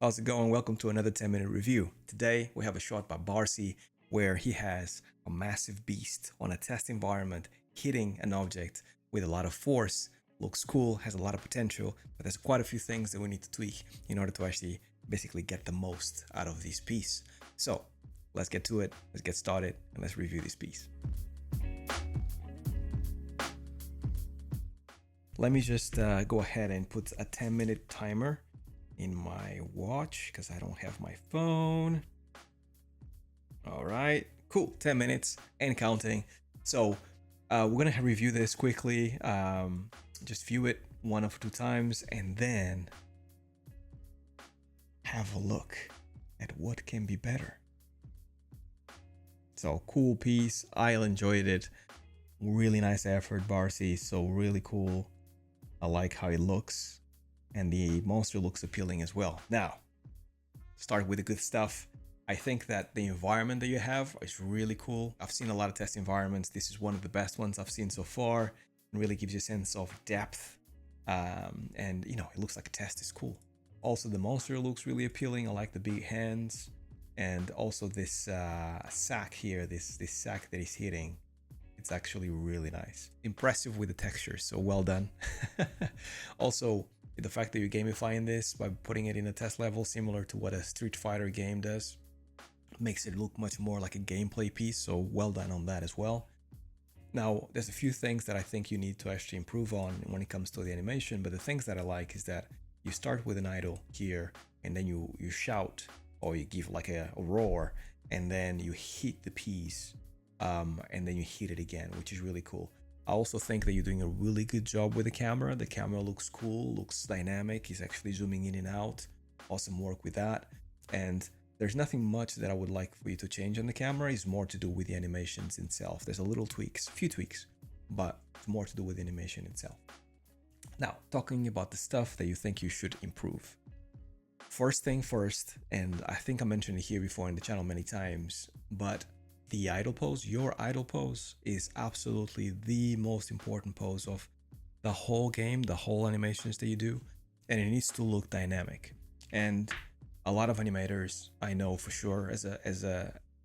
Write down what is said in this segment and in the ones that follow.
How's it going? Welcome to another 10-minute review. Today we have a shot by Barcii where he has a massive beast on a test environment hitting an object with a lot of force. Looks cool, has a lot of potential, but there's quite a few things that we need to tweak in order to actually basically get the most out of this piece. So let's get to it, let's get started, and let's review this piece. Let me just go ahead and put a 10-minute timer in my watch because I don't have my phone. All right, cool, 10 minutes and counting. So we're gonna review this quickly, just view it one or two times and then have a look at what can be better. So cool piece, I enjoyed it. Really nice effort, Barcii, so really cool. I like how it looks, and the monster looks appealing as well. Now, start with the good stuff. I think that the environment that you have is really cool. I've seen a lot of test environments. This is one of the best ones I've seen so far. It really gives you a sense of depth, and you know, it looks like a test is cool. Also, the monster looks really appealing. I like the big hands, and also this sack here, this sack that he's hitting. It's actually really nice. Impressive with the textures, so well done. Also, the fact that you're gamifying this by putting it in a test level similar to what a Street Fighter game does makes it look much more like a gameplay piece, so well done on that as well. Now, there's a few things that I think you need to actually improve on when it comes to the animation, but the things that I like is that you start with an idle here, and then you shout, or you give like a roar, and then you hit the piece, and then you hit it again, which is really cool. I also think that you're doing a really good job with the camera. The camera looks cool, looks dynamic. It's actually zooming in and out. Awesome work with that. And there's nothing much that I would like for you to change on the camera. It's more to do with the animations itself. There's a little tweaks, a few tweaks, but it's more to do with the animation itself. Now, talking about the stuff that you think you should improve. First thing first, and I think I mentioned it here before in the channel many times, but the idle pose, your idle pose, is absolutely the most important pose of the whole game, the whole animations that you do, and it needs to look dynamic. And a lot of animators, I know for sure,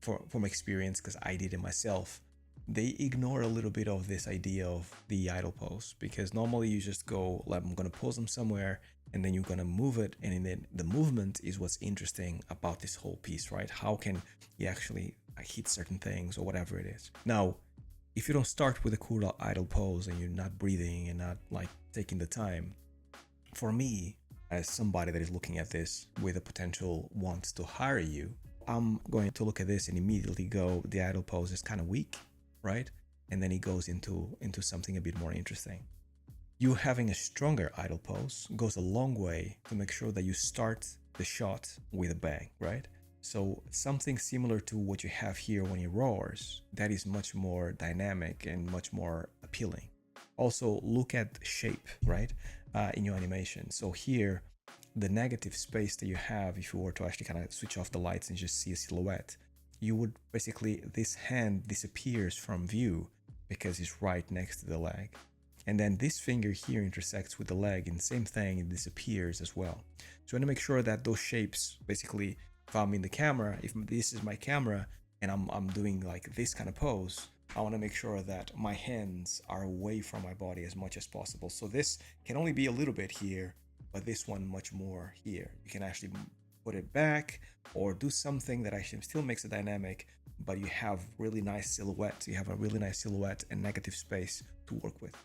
from experience, because I did it myself, they ignore a little bit of this idea of the idle pose, because normally you just go like, I'm gonna pose them somewhere, and then you're gonna move it, and then the movement is what's interesting about this whole piece, right? How can you actually hit certain things or whatever it is. Now, if you don't start with a cool idle pose and you're not breathing and not like taking the time, for me, as somebody that is looking at this with a potential wants to hire you, I'm going to look at this and immediately go, the idle pose is kind of weak, right? And then it goes into something a bit more interesting. You having a stronger idle pose goes a long way to make sure that you start the shot with a bang, right? So something similar to what you have here when he roars, that is much more dynamic and much more appealing. Also, look at shape, right, in your animation. So here, the negative space that you have, if you were to actually kind of switch off the lights and just see a silhouette, you would basically, this hand disappears from view because it's right next to the leg. And then this finger here intersects with the leg, and same thing, it disappears as well. So you want to make sure that those shapes basically, if I'm in the camera, if this is my camera and I'm doing like this kind of pose, I want to make sure that my hands are away from my body as much as possible. So this can only be a little bit here, but this one much more here. You can actually put it back or do something that actually still makes it dynamic, but you have really nice silhouette. You have a really nice silhouette and negative space to work with.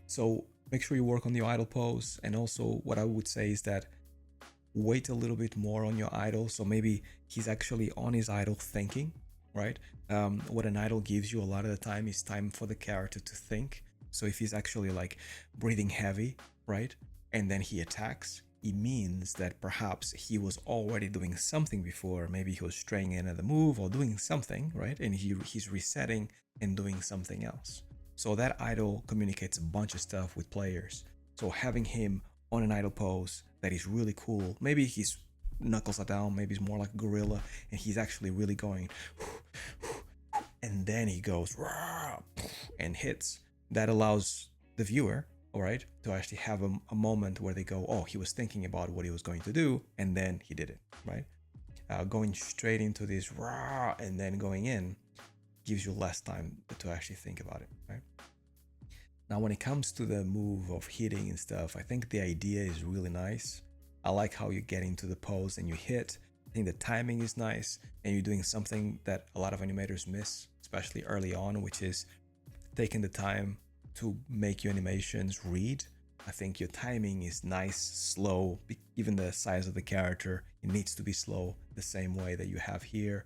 So make sure you work on your idle pose. And also what I would say is that wait a little bit more on your idle. So maybe he's actually on his idle thinking, right? What an idle gives you a lot of the time is time for the character to think. So if he's actually like breathing heavy, right, and then he attacks, it means that perhaps he was already doing something before. Maybe he was straying in at the move or doing something, right? And he's resetting and doing something else. So that idle communicates a bunch of stuff with players. So having him on an idle pose that is really cool. Maybe his knuckles are down, maybe he's more like a gorilla, and he's actually really going, and then he goes and hits. That allows the viewer all right, to actually have a moment where they go, oh, he was thinking about what he was going to do, and then he did it, right? Going straight into this raw and then going in gives you less time to actually think about it, right? Now, when it comes to the move of hitting and stuff, I think the idea is really nice. I like how you get into the pose and you hit. I think the timing is nice, and you're doing something that a lot of animators miss, especially early on, which is taking the time to make your animations read. I think your timing is nice, slow, even the size of the character, it needs to be slow the same way that you have here.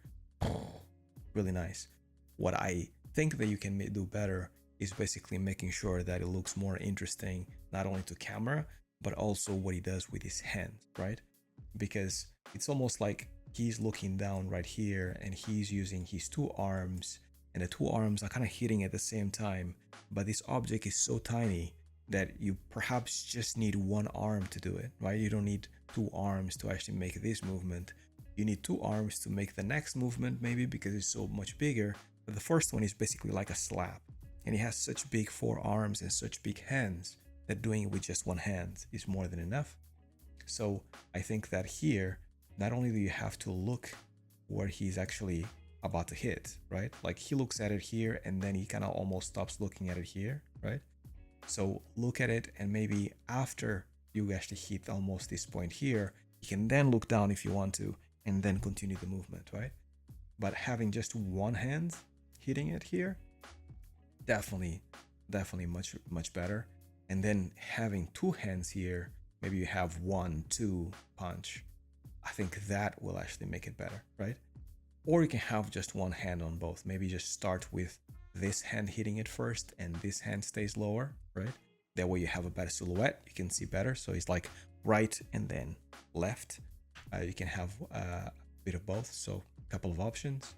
Really nice. What I think that you can do better is basically making sure that it looks more interesting, not only to camera, but also what he does with his hands, right? Because it's almost like he's looking down right here and he's using his two arms, and the two arms are kind of hitting at the same time, but this object is so tiny that you perhaps just need one arm to do it, right? You don't need two arms to actually make this movement. You need two arms to make the next movement, maybe, because it's so much bigger. But the first one is basically like a slap, and he has such big forearms and such big hands that doing it with just one hand is more than enough. So I think that here, not only do you have to look where he's actually about to hit, right? Like he looks at it here and then he kind of almost stops looking at it here, right? So look at it, and maybe after you actually hit almost this point here, you can then look down if you want to, and then continue the movement, right? But having just one hand hitting it here, definitely much better. And then having two hands here, maybe you have 1-2 punch, I think that will actually make it better, right? Or you can have just one hand on both. Maybe just start with this hand hitting it first and this hand stays lower, right? That way you have a better silhouette, you can see better. So it's like right and then left. You can have a bit of both, so a couple of options.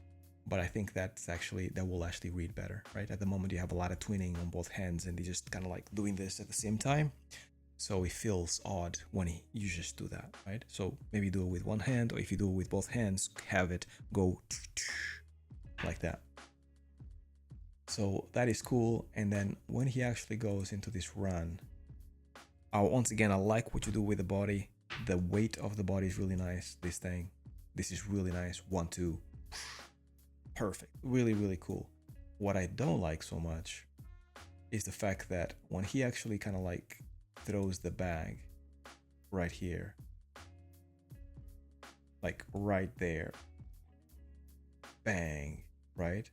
But I think that will actually read better, right? At the moment you have a lot of twinning on both hands and they just kind of like doing this at the same time. So it feels odd when you just do that, right? So maybe do it with one hand, or if you do it with both hands, have it go like that. So that is cool. And then when he actually goes into this run, once again, I like what you do with the body. The weight of the body is really nice. This is really nice. 1-2. Perfect. Really, really cool. What I don't like so much is the fact that when he actually kind of like throws the bag right here, like right there, bang, right?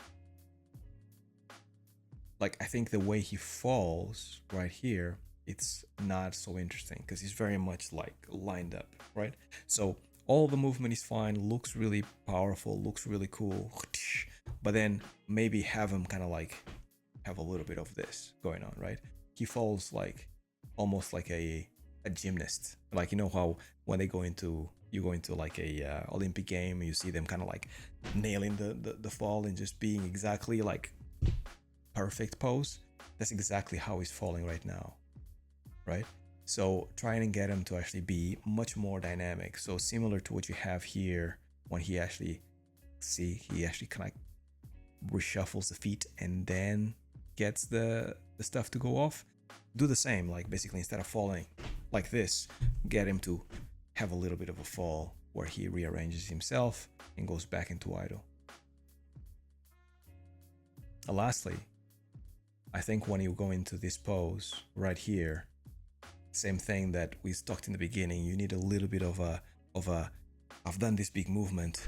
Like I think the way he falls right here, it's not so interesting because he's very much like lined up, right? So all the movement is fine, looks really powerful, looks really cool, but then maybe have him kind of like have a little bit of this going on, right? He falls like almost like a gymnast, like you know how when you go into like a Olympic game, you see them kind of like nailing the fall and just being exactly like perfect pose. That's exactly how he's falling right now, right? So trying to get him to actually be much more dynamic. So similar to what you have here when he actually kind of reshuffles the feet and then gets the stuff to go off. Do the same, like basically instead of falling like this, get him to have a little bit of a fall where he rearranges himself and goes back into idle. Lastly, I think when you go into this pose right here, same thing that we talked in the beginning, you need a little bit of a I've done this big movement,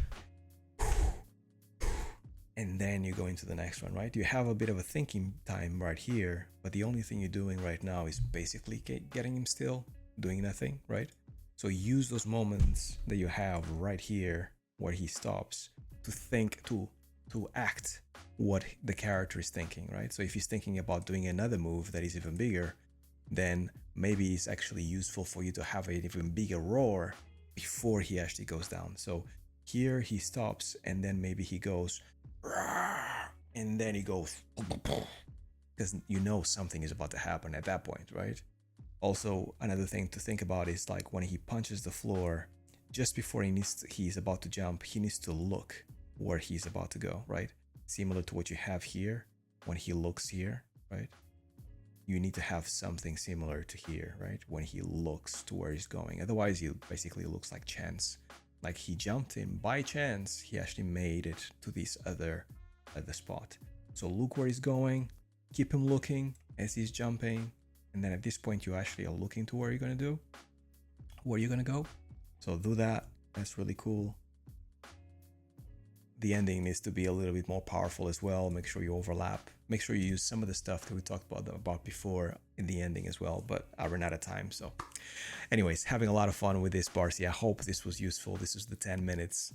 and then you go into the next one, right? You have a bit of a thinking time right here, but the only thing you're doing right now is basically getting him still, doing nothing, right? So use those moments that you have right here where he stops to think, to act what the character is thinking, right? So if he's thinking about doing another move that is even bigger, then maybe it's actually useful for you to have an even bigger roar before he actually goes down. So here he stops and then maybe he goes and then he goes because you know something is about to happen at that point, right? Also, another thing to think about is like when he punches the floor, just before he's about to jump, he needs to look where he's about to go, right? Similar to what you have here when he looks here, right? you need to have something similar to here, right? When he looks to where he's going. Otherwise, he basically looks like chance. Like he jumped in by chance. He actually made it to this other spot. So look where he's going. Keep him looking as he's jumping. And then at this point, you actually are looking to where you're going to do. Where you're going to go. So do that. That's really cool. The ending needs to be a little bit more powerful as well. Make sure you overlap. Make sure you use some of the stuff that we talked about before in the ending as well, but I ran out of time. So anyways, having a lot of fun with this, Barcii. I hope this was useful. This is the 10 minutes.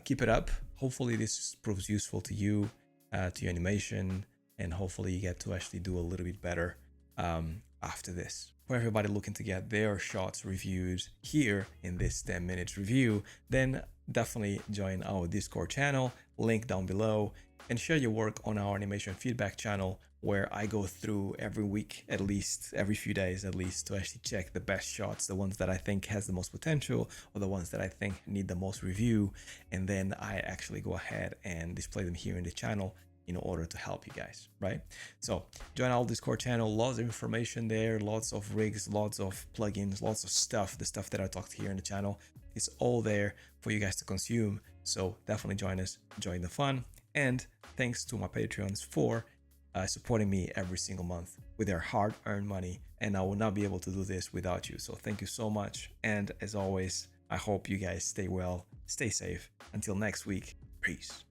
Keep it up. Hopefully this proves useful to you, to your animation, and hopefully you get to actually do a little bit better after this. For everybody looking to get their shots reviewed here in this 10 minutes review, then definitely join our Discord channel, link down below, and share your work on our animation feedback channel, where I go through every week, at least every few days at least, to actually check the best shots, the ones that I think has the most potential, or the ones that I think need the most review, and then I actually go ahead and display them here in the channel in order to help you guys, right? So join our Discord channel, lots of information there, lots of rigs, lots of plugins, lots of stuff, the stuff that I talked here in the channel. It's all there for you guys to consume. So definitely join us, join the fun. And thanks to my Patreons for supporting me every single month with their hard-earned money. And I will not be able to do this without you. So thank you so much. And as always, I hope you guys stay well, stay safe. Until next week, peace.